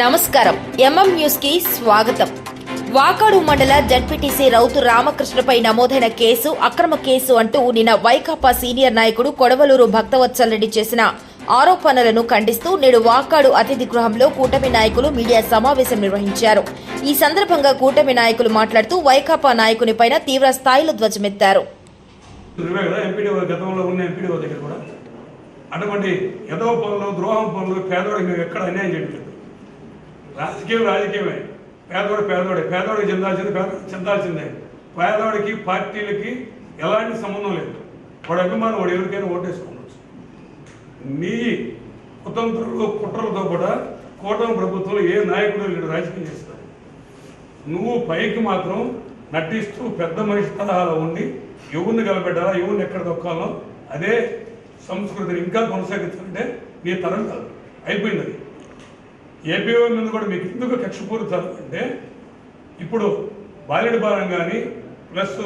నమస్కారం. MM news కి స్వాగతం. వాకాడు మండల జడ్పీటీసీ రౌతు రామకృష్ణపై నమోదైన కేసు అక్రమ కేసు అంటూ నిన్న వైకాపా సీనియర్ నాయకుడు కొడవలూరు భక్తవత్సల్ రెడ్డి చేసిన ఆరోపణలను ఖండిస్తూ నేడు వాకాడు అతిథి గృహంలో కూటమి నాయకులు మీడియా సమావేశం నిర్వహించారు. ఈ సందర్భంగా కూటమి నాయకులు మాట్లాడుతూ వైకాపా నాయకునిపైన తీవ్ర స్థాయిలో ధ్వజమెత్తారు. అటువంటి ఎదవ పనులు ద్రోహం పనులు పేదవాడికి మేము ఎక్కడ అన్యాయం చేయట్లేదు. రాజకీయమే. పేదవాడికి చెందాల్సిందే. పేదవాడికి పార్టీలకి ఎలాంటి సంబంధం లేదు. వాడి అభిమానం వాడు ఎవరికైనా ఓటేసుకోవచ్చు. నీ కుతంత్రులు కుట్రలతో కూడా కూటమి ప్రభుత్వంలో ఏ నాయకుడు వీళ్ళు రాజకీయం చేస్తారు. నువ్వు పైకి మాత్రం నటిస్తూ పెద్ద మనిషి తరహాలో ఉండి ఎవరిని కలబెట్టాలా, ఎవరిని ఎక్కడ దొక్కాలో అదే సంస్కృతిని ఇంకా కొనసాగించాలంటే నీ తరం కాదు, అయిపోయింది. అది ఏపీఓ మీద కూడా మీకు ఎందుకు కక్షపూరితాలు అంటే ఇప్పుడు బాలెడి బాలం కానీ ప్లస్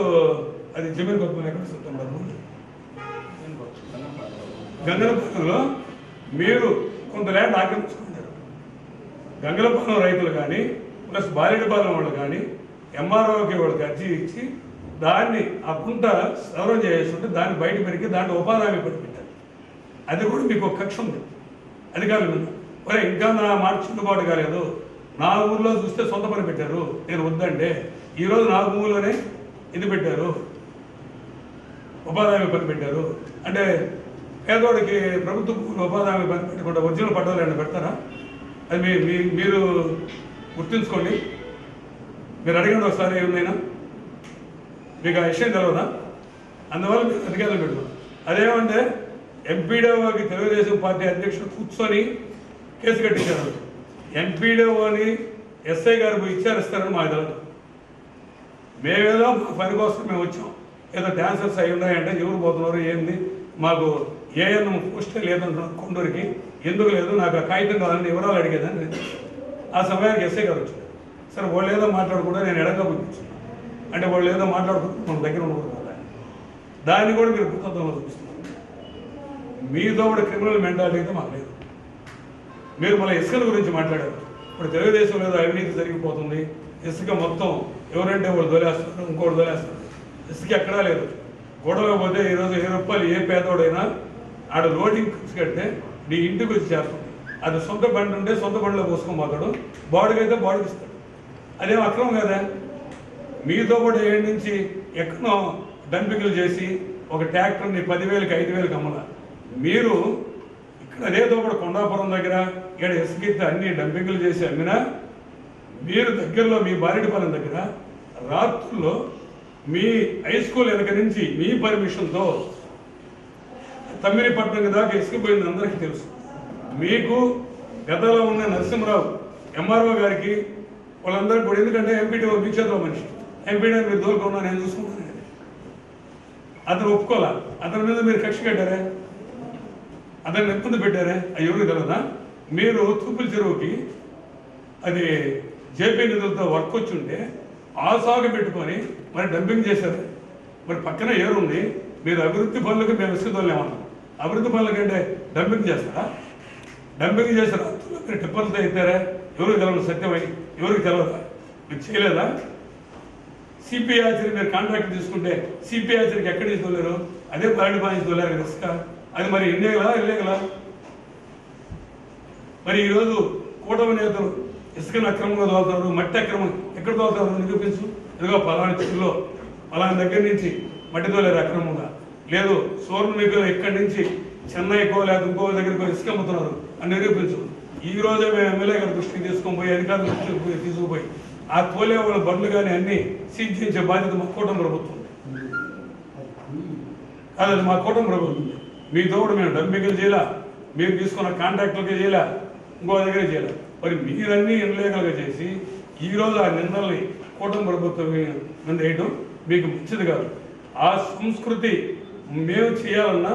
అది జమీన్ కొత్త ఎక్కడ చెప్తున్నారు గంగలపాలెంలో మీరు కొంత ల్యాండ్ ఆక్రమించుకుంటారు. గంగలపాలెం రైతులు కానీ ప్లస్ బాలెడి బాలం వాళ్ళు కానీ ఎంఆర్ఓకి వాళ్ళకి అర్జీ ఇచ్చి దాన్ని ఆ గుంట సవరం చేస్తుంటే దాన్ని బయట పెరిగి దాంట్లో ఉపాధి హామీ పెట్టారు. అది కూడా మీకు ఒక కక్ష ఉంది అధికారుల మీద. మరి ఇంకా నా మాట చుట్టుబాటు కాలేదు. నా ఊళ్ళో చూస్తే సొంత పని పెట్టారు, నేను వద్దంటే ఈరోజు నా ఊళ్ళోనే ఇది పెట్టారు, ఉపాధి హామీ పని పెట్టారు. అంటే పేదవాడికి ప్రభుత్వ ఉపాధి హామీ పని పెట్టకుండా ఒరిజినల్ పట్టాలని పెడతారా? అది మీరు గుర్తుంచుకోండి. మీరు అడిగిన ఒకసారి ఏమైనా మీకు ఆ విషయం తెలియదా? అందువల్ల మీరు అధికారులు పెట్టుకోండి. అదేమంటే ఎంపీడీఓకి తెలుగుదేశం పార్టీ అధ్యక్షుడు కూర్చొని కేసు కట్టించారు. ఎంపీడీఓని ఎస్ఐ గారు పోయి విచారిస్తారని మా తెలియదు. మేమేదో మా పని కోసం మేము వచ్చాం. ఏదో డాన్సర్స్ అయి ఉన్నాయంటే ఎవరు పోతున్నారు ఏంది, మాకు ఏఎన్ పోస్టే లేదంటున్నారు కొండూరికి, ఎందుకు లేదు, నాకు ఆ కాగితం కావాలని వివరాలు అడిగేదని. ఆ సమయానికి ఎస్ఐ గారు వచ్చారు. సరే వాళ్ళు ఏదో మాట్లాడకుండా నేను ఎడగా పంపించాను. అంటే వాళ్ళు ఏదో మాట్లాడుకుంటూ మన దగ్గర ఉండకూడదు. దాన్ని కూడా మీరు పుస్తకంలో చూపిస్తున్నారు. మీతో కూడా క్రిమినల్ మెంటాలిటీ అయితే మాకు లేదు. మీరు మళ్ళీ ఇసుకల గురించి మాట్లాడారు. ఇప్పుడు తెలుగుదేశంలో ఏదో అవినీతి జరిగిపోతుంది, ఇసుక మొత్తం ఎవరంటే వాళ్ళు దొలేస్తారు, ఇంకోటి దొలేస్తారు. ఇసుక ఎక్కడా లేదు. గొడవ పోతే ఈరోజు 10 రూపాయలు ఏ పేదోడైనా ఆడ లోడింగ్ ఖర్చు కడితే నీ ఇంటికి వచ్చి చేస్తుంది. అది సొంత బండి ఉంటే సొంత బండిలో పోసుకొని పోతాడు, బాడుగైతే బాడుగు ఇస్తాడు. అదేం అక్రమం కదా? మీతో కూడా ఏడు నుంచి ఎక్కడో డంపింగ్లు చేసి ఒక ట్రాక్టర్ని 10,000కి 5,000కి అమ్మలా. మీరు ఇక్కడ అదేదో కూడా కొండాపురం దగ్గర ఇక్కడ ఇసుకెత్తి అన్ని డంపింగ్లు చేసి అమ్మినా మీరు దగ్గరలో మీ బారెడిపాలెం దగ్గర రాత్రుల్లో మీ హై స్కూల్ వెనక నుంచి మీ పర్మిషన్తో తమ్మిడిపట్నం దాకా ఇసుకుపోయింది అందరికీ తెలుసు. మీకు గతంలో ఉన్న నరసింహరావు ఎంఆర్ఓ గారికి వాళ్ళందరికీ కూడా, ఎందుకంటే ఎంపీడీఓ మీ చేతిలో మనిషి, ఎంపీడీ మీరు దూరంగా నేను చూసుకుంటాను. అతను ఒప్పుకోలే. అతని మీద మీరు కక్ష కట్టారే, అతన్ని ఇబ్బంది పెట్టారే, అది ఎవరికి తెలియదా? మీరు తూపుల చెరువుకి అది జేపీ నిధులతో వర్క్ వచ్చి ఉంటే ఆ సాగు పెట్టుకొని మరి డంపింగ్ చేశారు. మరి పక్కన ఏరుంది, మీరు అభివృద్ధి పనులకు మేము ఇసుకతోలేమన్నాం. అభివృద్ధి పనులకంటే డంపింగ్ చేస్తారా? డంపింగ్ చేశారు. మీరు టిప్పర్లతో ఎత్తారా? ఎవరికి తెలవదు, సత్యమై ఎవరికి తెలవదా? మీరు చేయలేదా? సిపి ఆచరి మీరు కాంట్రాక్ట్ తీసుకుంటే సిపి ఆచరికి ఎక్కడి నుంచి తోలేరు? అదే పన్నెండు నుంచి తోలేరు ఇసుక. అది మరి ఇల్లేగలా? మరి ఈరోజు కూటమి నేతలు ఇసుకను అక్రమంగా తోలుతారు, మట్టి అక్రమం ఎక్కడ తోలుతారు నిరూపించు. ఇదిగో పలానా చెరువులో పలానా దగ్గర నుంచి మట్టి తోలేరు అక్రమంగా, లేదు సోర్ణ మిగులు ఎక్కడి నుంచి చెన్నైకో లేదా ఇంకో దగ్గరికి ఇసుక అమ్ముతున్నారు అని నిరూపించు. ఈ రోజే మేము ఎమ్మెల్యే గారి దృష్టికి తీసుకొని పోయి అధికారుల దృష్టికి తీసుకుపోయి ఆ తోలే వాళ్ళ బండ్లు కానీ అన్ని సీజ్ చేయించే బాధ్యత మా కూటమి ప్రభుత్వం. కాదు, మా కూటమి ప్రభుత్వం. మీతో కూడా మేము డంపింగ్లు చేయలే, మీరు తీసుకున్న కాంట్రాక్టులకే చేయలే, ఇంకో దగ్గర చేయలే. మరి మీరన్నీ ఇన్లీగల్గా చేసి ఈరోజు ఆ నిందల్ని కూటమి ప్రభుత్వం మీద వేయడం మీకు మంచిది కాదు. ఆ సంస్కృతి మేము చేయాలన్నా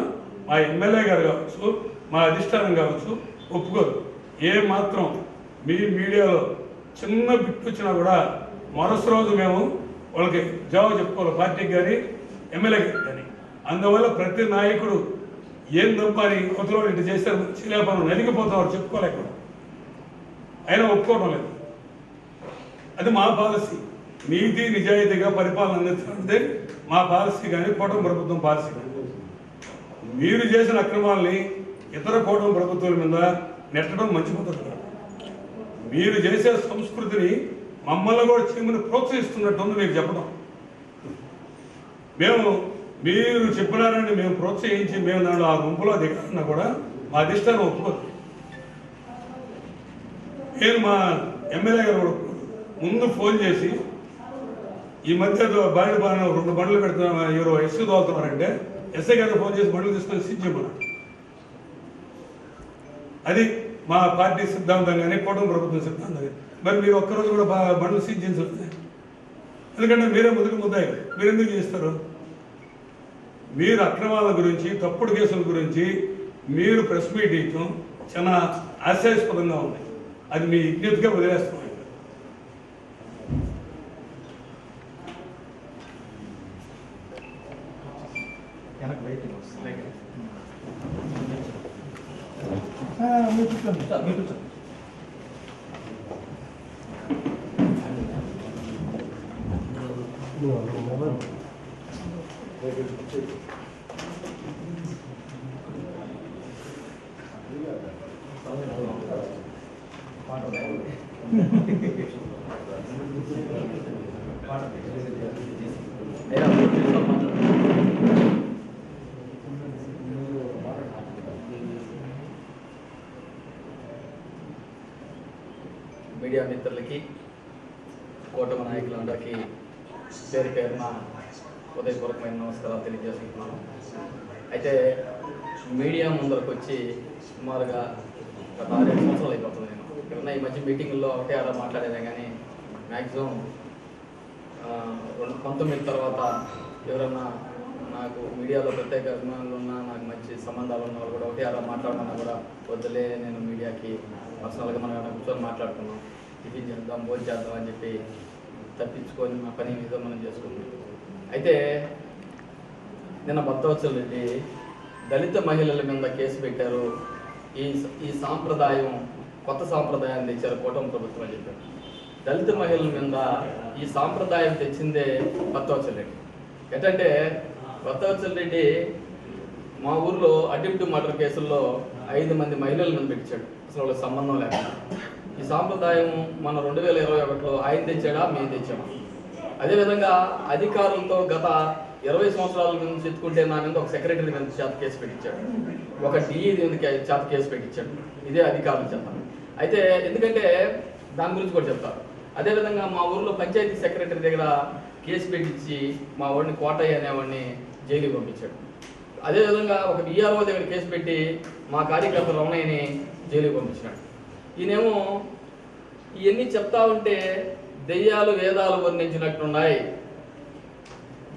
మా ఎమ్మెల్యే గారు కావచ్చు, మా అధిష్టానం కావచ్చు ఒప్పుకోరు. ఏ మాత్రం మీ మీడియాలో చిన్న బిట్టు వచ్చినా కూడా మరుసటి రోజు మేము వాళ్ళకి జవాబు చెప్పుకోవాలి, పార్టీకి కానీ ఎమ్మెల్యే గారికి కానీ. అందువల్ల ప్రతి నాయకుడు ఏం తప్పని కొత్తలో ఇటు చేశారు, చిలేపను నలిగిపోతారు చెప్పుకోలేక అయినా ఒప్పుకోవడం లేదు. అది మా పాలసీ. నీతి నిజాయితీగా పరిపాలన అందించాలంటే మా పాలసీ కానీ కూటమి ప్రభుత్వం పాలసీ కానీ. మీరు చేసిన అక్రమాలని ఇతర కూటమి ప్రభుత్వాల మీద నెట్టడం మంచి పద్ధతి కాదు. మీరు చేసే సంస్కృతిని మమ్మల్ని కూడా చేయమని ప్రోత్సహిస్తున్నట్టుంది మీకు చెప్పడం. మీరు చెప్పినారని మేము ప్రోత్సహించి మేము దాంట్లో ఆ గుంపులో దిగాలన్నా కూడా మా అధిష్టానం ఒప్పుకోదు. నేను మా ఎమ్మెల్యే గారు ముందు ఫోన్ చేసి ఈ మధ్య బండ్లు బాగా 2 బండ్లు పెడుతున్నా ఎవరో ఎస్సీ తోలుతున్నారంటే ఎస్ఐ గారు ఫోన్ చేసి బండ్లు తీసుకొని సీజ్ చేయమన్నారు. అది మా పార్టీ సిద్ధాంతం కానీ కూటమి ప్రభుత్వం సిద్ధాంతం కానీ. మరి మీరు ఒక్కరోజు కూడా బండ్లు సీజ్ చేయించలేదు. ఎందుకంటే మీరే ముందుకు ముద్దాయి, మీరు ఎందుకు చేస్తారు? మీరు అక్రమాల గురించి తప్పుడు కేసుల గురించి మీరు ప్రెస్ మీట్ ఇచ్చడం చాలా హాస్యాస్పదంగా ఉంది. అది మీ విజ్ఞప్తిగా వదిలేస్తున్నాం. మీడియా మిత్రులకి, కూటమి నాయకులందరికీ పేరు పేరున హృదయపూర్వకమైన నమస్కారాలు తెలియజేసుకుంటున్నాను. అయితే మీడియా ముందరకు వచ్చి సుమారుగా గత 6 సంవత్సరాలు అయిపోతుంది. నేను ఇక్కడ ఈ మధ్య మీటింగుల్లో ఒకటే అలా మాట్లాడేదే కానీ మ్యాక్సిమం 19 తర్వాత ఎవరన్నా నాకు మీడియాలో ప్రత్యేక అభిమానులు ఉన్నా, నాకు మంచి సంబంధాలు ఉన్న వాళ్ళు కూడా ఒకటే అలా మాట్లాడమన్నా కూడా వద్దులే, నేను మీడియాకి పర్సనల్గా మనం కూర్చొని మాట్లాడుకున్నాం, టిఫిన్ చేద్దాం, భోజనం చేద్దాం అని చెప్పి తప్పించుకొని మా పని మీద మనం చేసుకున్నాం. అయితే నిన్న భక్తవత్సల రెడ్డి దళిత మహిళల మీద కేసు పెట్టారు, ఈ సాంప్రదాయం కొత్త సాంప్రదాయాన్ని తెచ్చారు కూటమి ప్రభుత్వం అని చెప్పారు. దళిత మహిళల మీద ఈ సాంప్రదాయం తెచ్చిందే భక్తవత్సల రెడ్డి. ఎటంటే భక్తవత్సల రెడ్డి మా ఊర్లో అటెంప్ట్ మర్డర్ కేసుల్లో 5 మంది మహిళల మీద పెట్టించాడు, అసలు వాళ్ళకి సంబంధం లేకుండా. ఈ సాంప్రదాయం మన 2021లో ఆయన తెచ్చాడా, మేము తెచ్చామా? అదేవిధంగా అధికారులతో గత 20 సంవత్సరాల నుంచి ఎత్తుకుంటే నా మీద ఒక సెక్రటరీ మీద చేత కేసు పెట్టించాడు, ఒక డిఈ చేత కేసు పెట్టించాడు. ఇదే అధికారుల చేత. అయితే ఎందుకంటే దాని గురించి కూడా చెప్తారు. అదేవిధంగా మా ఊర్లో పంచాయతీ సెక్రటరీ దగ్గర కేసు పెట్టించి మా వాడిని కోటయ్య అనేవాడిని జైలుకి పంపించాడు. అదేవిధంగా ఒక విఆర్ఓ దగ్గర కేసు పెట్టి మా కార్యకర్త రమణయ్యని జైలుకి పంపించాడు. ఈయనేమో ఇవన్నీ చెప్తా ఉంటే దెయ్యాలు వేదాలు వర్ణించినట్టున్నాయి,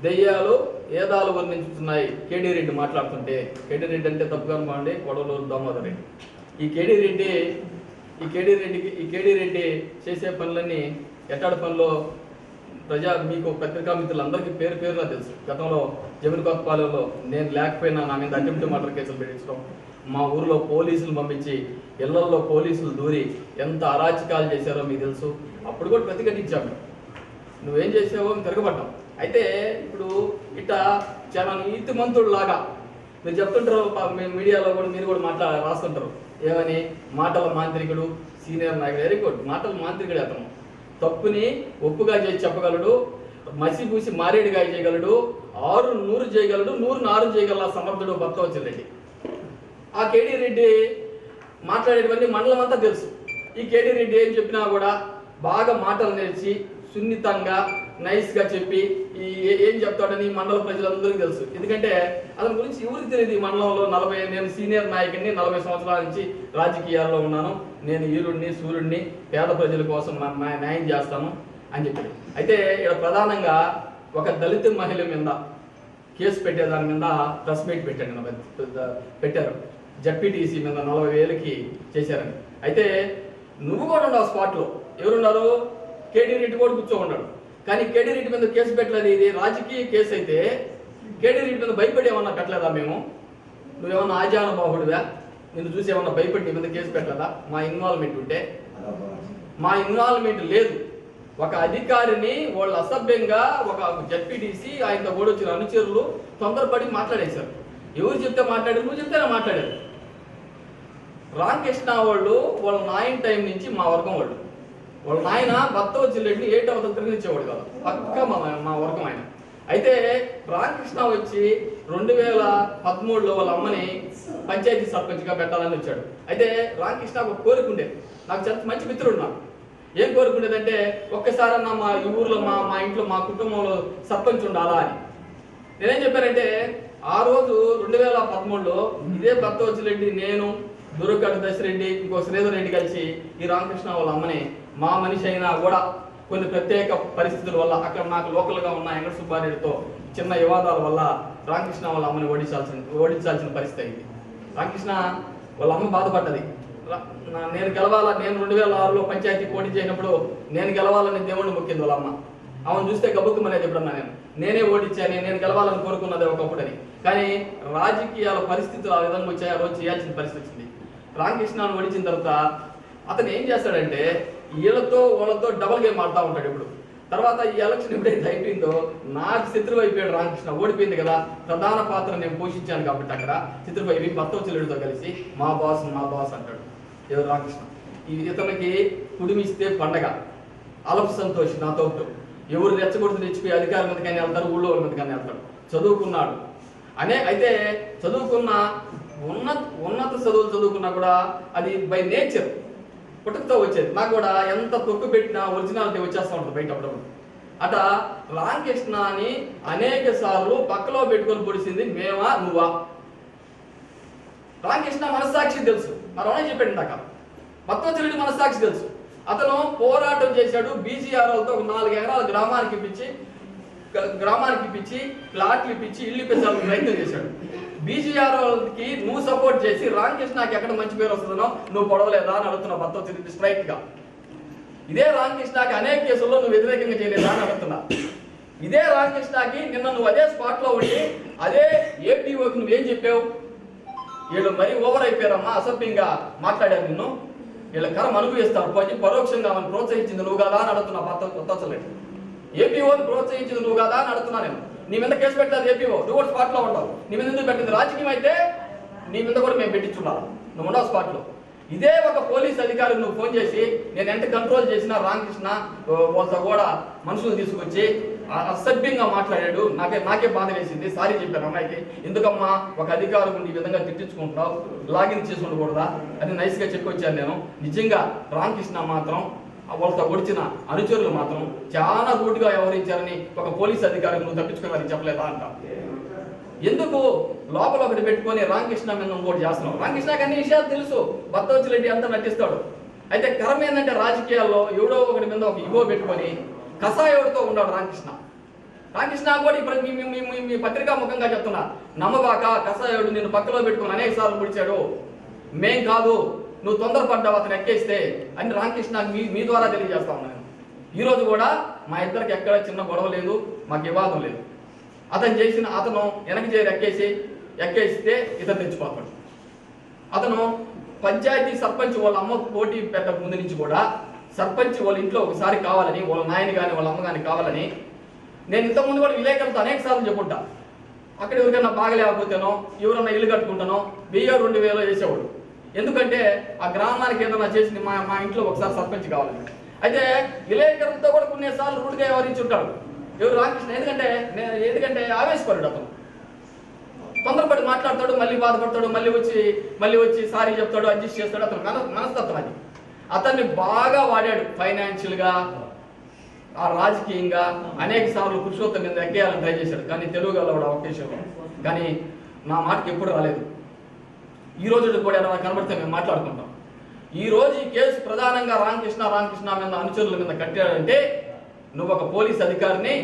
దెయ్యాలు వేదాలు వర్ణించుతున్నాయి కేడీ రెడ్డి మాట్లాడుతుంటే. కేడీ రెడ్డి అంటే తప్పుగా బాగుండి కొడవలూరు దామోదర్ రెడ్డి. ఈ కేడీ రెడ్డి చేసే పనులన్నీ ఎట్టాడు పనులు మీకు పత్రికా మిత్రులందరికీ పేరు పేరున తెలుసు. గతంలో జమినికొత్తపాలెంలో నేను లేకపోయినా నా మీద అటెంప్ట్ మర్డర్ కేసులు పెట్టించడం, మా ఊరిలో పోలీసులు పంపించి ఇళ్లలో పోలీసులు దూరి ఎంత అరాచకాలు చేశారో మీకు తెలుసు. అప్పుడు కూడా ప్రతిఘటించాము, నువ్వేం చేసావో తిరగబడ్డాం. అయితే ఇప్పుడు ఇట్లా చాలా నీతిమంతుడులాగా మీరు చెప్తుంటారు, మీడియాలో కూడా మీరు కూడా రాస్తుంటారు ఏమని, మాటల మాంత్రికుడు, సీనియర్ నాయకుడు. వెరీ గుడ్, మాటల మాంత్రికుడు. అతను తప్పుని ఒప్పుగా చేసి చెప్పగలడు, మసిపూసి మారేడుగా చేయగలడు, 6 100 చేయగలడు, 100 6 చేయగల సమర్థుడు భక్తవత్సల రెడ్డి. ఆ కేడీ రెడ్డి మాట్లాడేటువంటి మండలం అంతా తెలుసు. ఈ కేడీ రెడ్డి ఏం చెప్పినా కూడా బాగా మాటలు నేర్చి సున్నితంగా నైస్గా చెప్పి ఏం చెప్తాడని మండల ప్రజలందరికీ తెలుసు. ఎందుకంటే అతని గురించి ఎవరికి తెలియదు. ఈ మండలంలో నేను సీనియర్ నాయకుడిని, 40 సంవత్సరాల నుంచి రాజకీయాల్లో ఉన్నాను, నేను ఈరుడిని సూర్యుడిని, పేద ప్రజల కోసం న్యాయం చేస్తాను అని చెప్పాడు. అయితే ఇక్కడ ప్రధానంగా ఒక దళిత మహిళ మీద కేసు పెట్టేదాని మీద ప్రెస్ మీట్ పెట్టారు. జడ్పీటీసీ మీద 40,000కి చేశారని. అయితే నువ్వు కూడా ఉన్నావు స్పాట్లో. ఎవరున్నారు? కేడీ రెడ్డి కూడా కూర్చో ఉన్నాడు. కానీ కేడీ రెడ్డి మీద కేసు పెట్టలేదు. ఇది రాజకీయ కేసు అయితే కేడీ రెడ్డి మీద భయపడి ఏమన్నా పెట్టలేదా మేము? నువ్వేమన్నా ఆజానుబాహుడివా? నిన్ను చూసి ఏమన్నా భయపడి నీ మీద కేసు పెట్టలేదా? మా ఇన్వాల్వ్మెంట్ ఉంటే? మా ఇన్వాల్వ్మెంట్ లేదు. ఒక అధికారిని వాళ్ళు అసభ్యంగా ఒక జడ్పీటీసీ ఆయనతో కూడా వచ్చిన అనుచరులు తొందరపడి మాట్లాడేశారు. ఎవరు చెప్తే మాట్లాడారు? నువ్వు చెప్తేనే మాట్లాడారు. రామకృష్ణ వాళ్ళు వాళ్ళ నాయన టైం నుంచి మా వర్గం వాళ్ళు. వాళ్ళ నాయన భక్తవత్సలరెడ్డిని 8వ తరగతి తిరిగిచ్చేవాడు కాదు, పక్క మా వర్గం ఆయన. అయితే రామకృష్ణ వచ్చి 2013లో వాళ్ళ అమ్మని పంచాయతీ సర్పంచ్గా పెట్టాలని వచ్చాడు. అయితే రామకృష్ణ ఒక కోరిక ఉండేది. నాకు చాలా మంచి మిత్రుడు. నాకు ఏం కోరుకునేదంటే ఒక్కసారన్నా మా ఈ ఊర్లో మా ఇంట్లో మా కుటుంబంలో సర్పంచ్ ఉండాలా అని. నేనేం చెప్పానంటే ఆ రోజు 2013లో ఇదే భక్తవత్సలరెడ్డి, నేను, దుర్గడ్డ దశరెడ్డి, ఇంకో శ్రీధర్ రెడ్డి కలిసి ఈ రామకృష్ణ వాళ్ళ అమ్మని మా మనిషి అయినా కూడా కొన్ని ప్రత్యేక పరిస్థితుల వల్ల అక్కడ నాకు లోకల్గా ఉన్న వెంకట సుబ్బారెడ్డితో చిన్న వివాదాల వల్ల రామకృష్ణ వాళ్ళ అమ్మని ఓడించాల్సిన పరిస్థితి అయింది. రామకృష్ణ వాళ్ళ అమ్మ బాధపడ్డది. నేను గెలవాలా, నేను 2006లో పంచాయతీ పోటీ చేసినప్పుడు నేను గెలవాలని దేవుణ్ణి మొక్కింది వాళ్ళ అమ్మ. ఆమెను చూస్తే గబుక్కుమనేది ఎప్పుడన్నా నేనే ఓడించాను, నేను గెలవాలని కోరుకున్నది ఒకప్పుడు అని. కానీ రాజకీయాల పరిస్థితులు ఆ విధంగా వచ్చాయి. ఆ రోజు చేయాల్సిన పరిస్థితి వచ్చింది. రామకృష్ణను ఓడించిన తర్వాత అతను ఏం చేస్తాడంటే వాళ్ళతో డబల్ గేమ్ ఆడుతూ ఉంటాడు. ఇప్పుడు తర్వాత ఈ ఎలక్షన్ ఎప్పుడైతే అయిపోయిందో నాకు శత్రువు అయిపోయాడు రామకృష్ణ. ఓడిపోయింది కదా, ప్రధాన పాత్ర నేను పోషించాను కాబట్టి అక్కడ శత్రువు అయిపోయి భక్తవత్సలరెడ్డితో కలిసి మా బాస్ అంటాడు. ఎవరు? రామకృష్ణ. ఇతనికి కుడిమిస్తే పండగ, అలపు సంతోష్ నాతో ఎవరు రెచ్చగొడుతూ తెచ్చిపోయి అధికారుల మీద కానీ వెళ్తారు, ఊళ్ళో వాళ్ళ మీద కానీ వెళ్తాడు. చదువుకున్నాడు అయితే చదువుకున్న ఉన్నత చదువులు చదువుకున్నా కూడా అది బై నేచర్ పుట్టుకతో వచ్చేది. నాకు కూడా ఎంత తొక్కు పెట్టినా ఒరిజినాలిటీ వచ్చేస్తూ ఉంటుంది బయట అప్పుడప్పుడు. అట రామకృష్ణ అని అనేక సార్లు పక్కలో పెట్టుకొని పొడిచింది మేమా నువ్వా? రామకృష్ణ మనస్సాక్షి తెలుసు. మరొనే చెప్పాడు ఇందాక, భక్తవత్సలరెడ్డి మనస్సాక్షి తెలుసు. అతను పోరాటం చేశాడు. బీజీఆర్లతో ఒక 4 ఎకరాల గ్రామానికి ఇప్పించి ప్లాట్లు ఇప్పించి ఇల్లు ఇప్పించాలని ప్రయత్నం చేశాడు. బీజీఆర్కి నువ్వు సపోర్ట్ చేసి రామకృష్ణకి ఎక్కడ మంచి పేరు వస్తుందనో నువ్వు పొడవలేదా అని అడుగుతున్నావు భక్తవత్సలరెడ్డి స్ట్రైట్ గా. ఇదే రామకృష్ణకి అనేక కేసుల్లో నువ్వు వ్యతిరేకంగా చేయలేదా అని అడుగుతున్నా. ఇదే రామకృష్ణకి నిన్న నువ్వు అదే స్పాట్ లో ఉండి అదే ఏపీఓకి నువ్వేం చెప్పావు? వీళ్ళు మరీ ఓవర్ అయిపోయారమ్మా, అసభ్యంగా మాట్లాడారు నిన్ను, వీళ్ళ కరం అనుభవిస్తారు, పరోక్షంగా మనం ప్రోత్సహించింది నువ్వు కదా అని అడుగుతున్నా. భక్తవత్సలరెడ్డి ఏపీఓని ప్రోత్సహించింది నువ్వు కదా అని అడుగుతున్నా నేను. నీ మీద కేసు పెట్టలేదు ఏపీఓ, నువ్వు కూడా స్పాట్ లో ఉండవు. నీ మీద ఎందుకు పెట్టింది? రాజకీయం అయితే నీ మీద కూడా మేము పెట్టించున్నాను, నువ్వు ఉండవు స్పాట్ లో. ఇదే ఒక పోలీస్ అధికారి నువ్వు ఫోన్ చేసి నేను ఎంత కంట్రోల్ చేసినా రామకృష్ణ వాళ్ళతో కూడా మనుషులు తీసుకొచ్చి అసభ్యంగా మాట్లాడాడు. నాకే బాధ వేసింది. సారీ చెప్పాను అమ్మాయికి. ఎందుకమ్మా ఒక అధికారులు ఈ విధంగా తిట్టించుకుంటున్నావు, లాగిన్ చేసి ఉండకూడదా అని నైస్గా చెప్పొచ్చాను నేను. నిజంగా రామకృష్ణ మాత్రం వాళ్ళతో ఒడిచిన అనుచరులు మాత్రం చాలా రూట్గా వ్యవహరించారని ఒక పోలీస్ అధికారికి నువ్వు తప్పించుకోవాలని చెప్పలేదా అంట. ఎందుకు లోపల ఒకటి పెట్టుకొని రామకృష్ణ మీద ఇంకోటి చేస్తున్నావు? రామకృష్ణకి అన్ని విషయాలు తెలుసు, భక్తవత్సలరెడ్డి అంతా నటిస్తాడు. అయితే కరం ఏంటంటే రాజకీయాల్లో ఎవడో ఒకటి మీద ఒక ఇగో పెట్టుకొని కషాయోడితో ఉన్నాడు రామకృష్ణ కూడా. ఇప్పుడు మీ పత్రికా ముఖంగా చెప్తున్నా, నమ్మబాక కషాయోడు నిన్ను పక్కలో పెట్టుకుని అనేక సార్లు పిలిచాడు. మేం కాదు, నువ్వు తొందరపడ్డావు అతను ఎక్కేస్తే అని రామకృష్ణ మీ ద్వారా తెలియజేస్తా ఉన్నాను. ఈరోజు కూడా మా ఇద్దరికి ఎక్కడ చిన్న గొడవ లేదు, మాకు వివాదం లేదు. అతను వెనక చేరి ఎక్కేస్తే ఇతను తెచ్చిపోతాడు. అతను పంచాయతీ సర్పంచ్ వాళ్ళ అమ్మ పోటీ పెట్టక ముందు నుంచి కూడా సర్పంచ్ వాళ్ళ ఇంట్లో ఒకసారి కావాలని, వాళ్ళ నాయన కానీ వాళ్ళ అమ్మ కానీ కావాలని నేను ఇంతకుముందు కూడా విలేకరులతో అనేక సార్లు చెప్పుంటా. అక్కడ ఎవరికైనా బాగలేకపోతేనో ఎవరన్నా ఇల్లు కట్టుకుంటానో 1000-2000 చేసేవాడు. ఎందుకంటే ఆ గ్రామానికి ఏదైనా చేసి మా ఇంట్లో ఒకసారి సర్పంచ్ కావాలని. అయితే విలేకరులతో కూడా కొన్నిసార్లు రూడ్గా వ్యవహరించుంటాడు ఎవరు? రామకృష్ణ. ఎందుకంటే ఆవేశపరుడు. అతను తొందరపడి మాట్లాడతాడు, మళ్ళీ బాధపడతాడు, మళ్ళీ వచ్చి సారీ చెప్తాడు, అడ్జస్ట్ చేస్తాడు. అతను మనస్తత్వం అది. అతన్ని బాగా వాడాడు ఫైనాన్షియల్గా, ఆ రాజకీయంగా అనేక సార్లు పురుషోత్తం మీద ఎక్కేయాలని ట్రై చేశాడు. కానీ తెలుగు గలవాడు అవకాశంలో. కానీ నా మాటకి ఎప్పుడు రాలేదు. ఈ రోజు కూడా ఏమైనా కనబడితే మేము మాట్లాడుకుంటాం. ఈ రోజు ఈ కేసు ప్రధానంగా రామకృష్ణ మీద అనుచరుల మీద కట్టాడంటే నువ్వు ఒక పోలీస్ అధికారిని,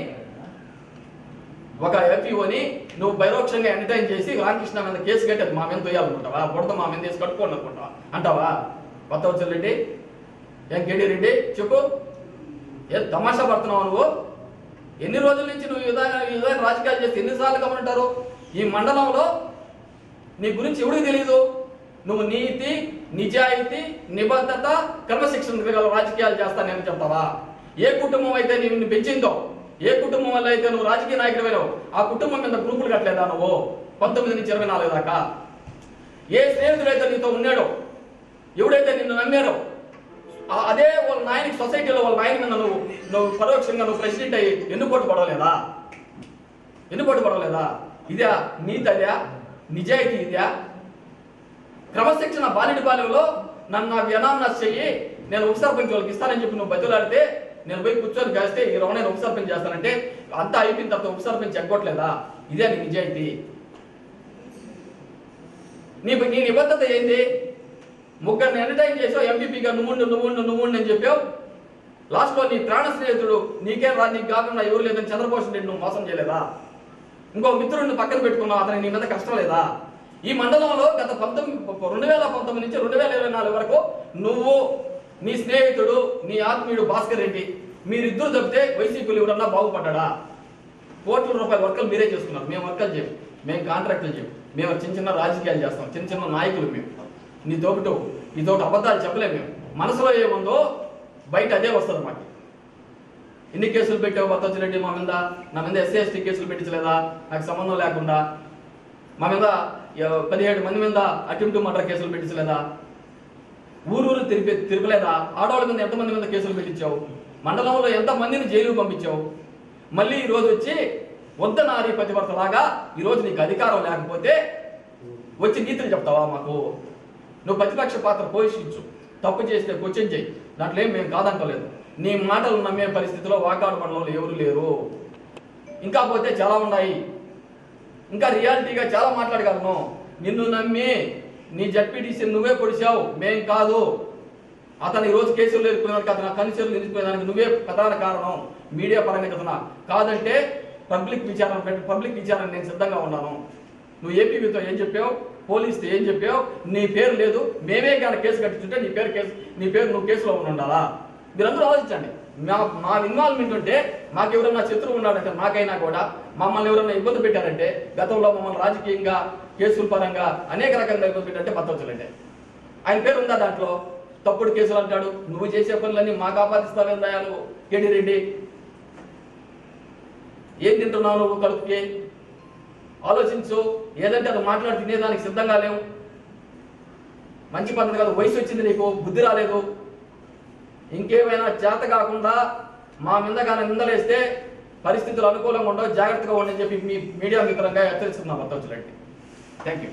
ఒక ఎఫ్ఈఓని నువ్వు పరోక్షంగా ఎంటర్టైన్ చేసి రామకృష్ణ మీద కేసు కట్టి అది మా మీద తోయాలనుకుంటావా? బుడత మా మీద వేసి కట్టుకోండి అనుకుంటావా అంటావా? భక్తవత్సలరెడ్డి, కేడి రెడ్డి చెప్పు, ఏ తమాషా పడుతున్నావు నువ్వు? ఎన్ని రోజుల నుంచి నువ్వు ఈ విధంగా రాజకీయాలు చేస్తే ఎన్నిసార్లు గమనింటారు? ఈ మండలంలో నీ గురించి ఎవరికి తెలీదు? నువ్వు నీతి, నిజాయితీ, నిబద్ధత, క్రమశిక్షణ గల రాజకీయాలు చేస్తానని చెప్తావా? ఏ కుటుంబం అయితే నిన్ను పెంచిందో, ఏ కుటుంబం వల్ల అయితే నువ్వు రాజకీయ నాయకుడు ఆ కుటుంబం మీద గ్రూపులు కట్టలేదా నువ్వు 19 నుంచి 24 దాకా? ఏ స్నేహితుడైతే నీతో ఉన్నాడో, ఎవడైతే నిన్ను నమ్మారో, అదే వాళ్ళ నాయనకి సొసైటీలో వాళ్ళ నాయన మీద నువ్వు పరోక్షంగా నువ్వు ప్రెసిడెంట్ అయ్యి ఎన్నుకోటు పడవలేదా? ఇదా నీతి? అదా నిజాయితీ? ఇదా క్రమశిక్షణ? బాలిడిపాలెంలో నన్ను ఎనామనస్ చెయ్యి, నేను ఉప సర్పంచ్ వాళ్ళకి ఇస్తానని చెప్పి నువ్వు బతులాడితే నేను పోయి కూర్చొని కాస్తే ఈ రమణ ఉప సర్పంచ్ చేస్తానంటే అంతా అయిపోయిన తర్వాత ఉప సర్పంచ్ ఎగ్గొట్టలేదా? ఇదే నీ నిజాయితీ? నీ నిబద్ధత ఏంది? ముగ్గురిని ఎంటర్టైన్ చేసావు, ఎంపీపీగా నువ్వు అని చెప్పావు. లాస్ట్లో నీ ప్రాణ స్నేహితుడు నీకే నీకు కాకుండా ఎవరు లేదని చంద్రబాబు రెడ్డి నువ్వు మోసం చేయలేదా? ఇంకో మిత్రుడిని పక్కన పెట్టుకున్నావు, అతనికి నీ మీద కష్టం లేదా? ఈ మండలంలో గత 2019 నుంచి 2024 వరకు నువ్వు, నీ స్నేహితుడు, నీ ఆత్మీయుడు భాస్కర్ రెడ్డి మీరిద్దరు తప్పితే వైసీపీలు ఎవరన్నా బాగుపడ్డా? కోట్ల రూపాయల వర్కలు మీరే చేసుకున్నారు. మేము వర్కలు చేయం, మేము కాంట్రాక్టులు చేయం, మేము చిన్న రాజకీయాలు చేస్తాం, చిన్న నాయకులు మేము. నీతోటి అబద్ధాలు చెప్పలేము. మేము మనసులో ఏముందో బయట అదే వస్తుంది మాకు. ఎన్ని కేసులు పెట్టావు భర్తవచ్చి రెడ్డి మా మీద? నా మీద ఎస్సీ ఎస్టీ కేసులు పెట్టించలేదా? నాకు సంబంధం లేకుండా మా మీద 17 మంది మీద అటెంప్ట్ మర్డర్ కేసులు పెట్టించలేదా? ఊరూరు తిరగలేదా? ఆడవాళ్ళ మీద ఎంతమంది మీద కేసులు పెట్టించావు? మండలంలో ఎంతమందిని జైలుకు పంపించావు? మళ్ళీ ఈరోజు వచ్చి వద్ద నారీ పతివర్తలాగా ఈరోజు నీకు అధికారం లేకపోతే వచ్చి నీతులు చెప్తావా మాకు? నువ్వు ప్రతిపక్ష పాత్ర పోషించు, తప్పు చేస్తే క్వశ్చన్ చేయి, దాంట్లో ఏం మేము కాదంటలేదు. నీ మాటలు నమ్మే పరిస్థితిలో వాకాడు మండలంలో ఎవరు లేరు. ఇంకా పోతే చాలా ఉన్నాయి, ఇంకా రియాలిటీగా చాలా మాట్లాడగలను. నిన్ను నమ్మి నీ జడ్పీటీసీ నువ్వే పొడిచావు, మేం కాదు. అతను ఈరోజు కేసులు ఎదుర్కొనేదానికి, అతను కన్సర్లు నిలిచిపోయేదానికి నువ్వే ప్రధాన కారణం. మీడియా పరంగా కదా, కాదంటే పబ్లిక్ విచారణ నేను సిద్ధంగా ఉన్నాను. నువ్వు ఏపీతో ఏం చెప్పావు, పోలీసుతో ఏం చెప్పావు? నీ పేరు లేదు, మేమే కానీ కేసు కట్టించుంటే నీ పేరు నువ్వు కేసులో ఉండాలా? మీరందరూ ఆలోచించండి. మా ఇన్వాల్వ్మెంట్ ఉంటే మాకు ఎవరైనా శత్రువు ఉన్నాడంటే మాకైనా కూడా, మమ్మల్ని ఎవరైనా ఇబ్బంది పెట్టారంటే, గతంలో మమ్మల్ని రాజకీయంగా కేసుల పరంగా అనేక రకంగా ఇబ్బంది పెట్టారంటే భర్తవచ్చులంటే ఆయన పేరు ఉందా దాంట్లో? తప్పుడు కేసులు అంటాడు. నువ్వు చేసే పనులన్నీ మాకు ఆపాదిస్తావేం దయాలు కేడి రెడ్డి? ఏం తింటున్నావు నువ్వు కడుపుకి? ఆలోచించు. ఏదంటే అది మాట్లాడి తినేదానికి సిద్ధంగా లేవు. మంచి పద్ధతి కాదు. వయసు వచ్చింది నీకు, బుద్ధి రాలేదు. ఇంకేమైనా చేత కాకుండా మా మీద కానీ నిందలేస్తే పరిస్థితులు అనుకూలంగా ఉండవు, జాగ్రత్తగా ఉండని చెప్పి మీ మీడియా మిత్రంగా హెచ్చరిస్తున్నా భర్తవచ్చులండి. Thank you.